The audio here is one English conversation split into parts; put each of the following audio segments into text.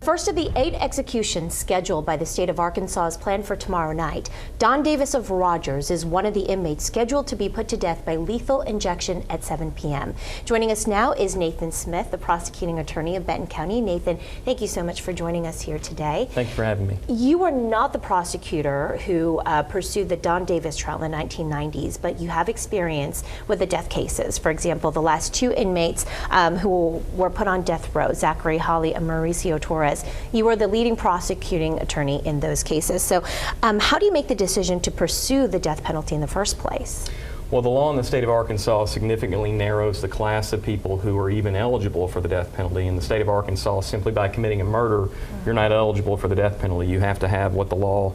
First of the 8 executions scheduled by the state of Arkansas is planned for tomorrow night. Don Davis of Rogers is one of the inmates scheduled to be put to death by lethal injection at 7 p.m. Joining us now is Nathan Smith, the prosecuting attorney of Benton County. Nathan, thank you so much for joining us here today. Thank you for having me. You were not the prosecutor who pursued the Don Davis trial in the 1990s, but you have experience with the death cases. For example, the last 2 inmates who were put on death row, Zachary Hawley and Mauricio Torres. You were the leading prosecuting attorney in those cases. So how do you make the decision to pursue the death penalty in the first place? Well, the law in the state of Arkansas significantly narrows the class of people who are even eligible for the death penalty. In the state of Arkansas, simply by committing a murder, you're not eligible for the death penalty. You have to have what the law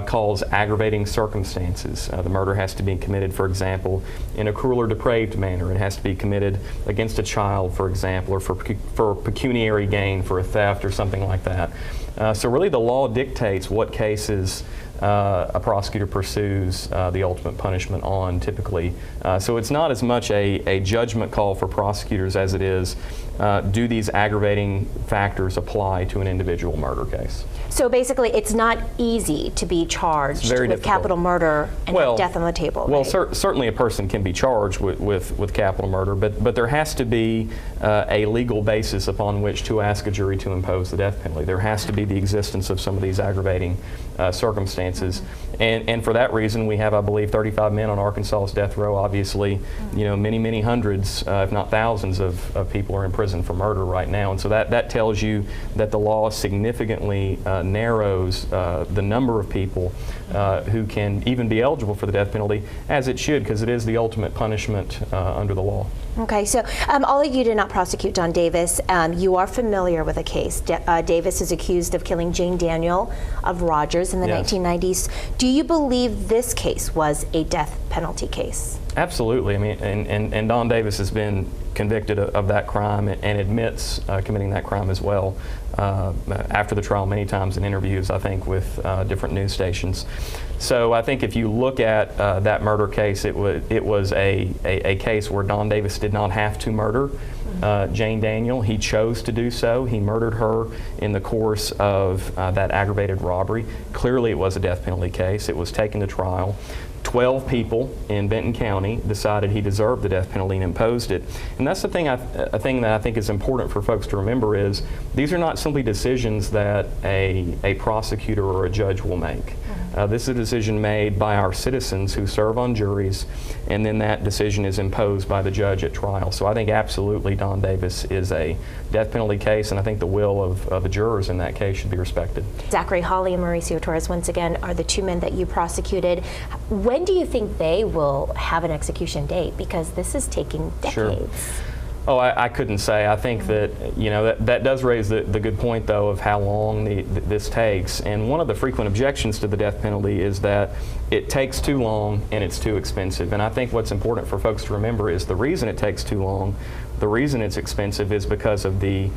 calls aggravating circumstances. The murder has to be committed, for example, in a cruel or depraved manner. It has to be committed against a child, for example, or for pecuniary gain, for a theft or something like that. So really the law dictates what cases a prosecutor pursues the ultimate punishment on, typically. So it's not as much a judgment call for prosecutors as it is, do these aggravating factors apply to an individual murder case? So basically it's not easy to be charged with capital murder and have death on the table. Well, right? Certainly a person can be charged with capital murder, but there has to be a legal basis upon which to ask a jury to impose the death penalty. There has to be the existence of some of these aggravating circumstances. And for that reason, we have, I believe, 35 men on Arkansas's death row. Obviously, many hundreds, if not thousands of people are in prison for murder right now. And so that tells you that the law significantly narrows the number of people who can even be eligible for the death penalty, as it should, because it is the ultimate punishment under the law. Okay, so although you did not prosecute Don Davis, you are familiar with a case. Davis is accused of killing Jane Daniel of Rogers in the 1990s. Do you believe this case was a death penalty case? Absolutely. I mean, and Don Davis has been convicted of that crime and admits committing that crime as well after the trial many times in interviews, I think, with different news stations. So I think if you look at that murder case, it was a case where Don Davis did not have to murder Jane Daniel. He chose to do so. He murdered her in the course of that aggravated robbery. Clearly it was a death penalty case. It was taken to trial. 12 people in Benton County decided he deserved the death penalty and imposed it. And that's the thing, a thing that I think is important for folks to remember is these are not simply decisions that a prosecutor or a judge will make. This is a decision made by our citizens who serve on juries, and then that decision is imposed by the judge at trial. So I think absolutely Don Davis is a death penalty case, and I think the will of the jurors in that case should be respected. Zachary Hawley and Mauricio Torres, once again, are the 2 men that you prosecuted. When do you think they will have an execution date? Because this is taking decades. Sure. Oh, I couldn't say. I think that, that does raise the good point, though, of how long this takes. And one of the frequent objections to the death penalty is that it takes too long and it's too expensive. And I think what's important for folks to remember is the reason it takes too long, the reason it's expensive is because of the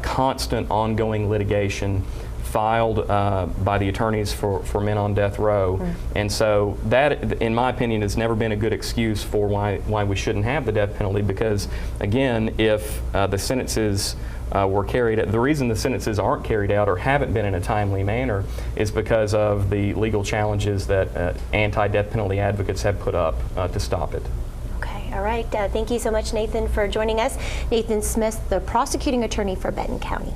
constant ongoing litigation filed by the attorneys for men on death row. And so that, in my opinion, has never been a good excuse for why we shouldn't have the death penalty, because again, if the sentences were carried out, the reason the sentences aren't carried out or haven't been in a timely manner is because of the legal challenges that anti-death penalty advocates have put up to stop it. Okay, all right. Thank you so much, Nathan, for joining us. Nathan Smith, the prosecuting attorney for Benton County.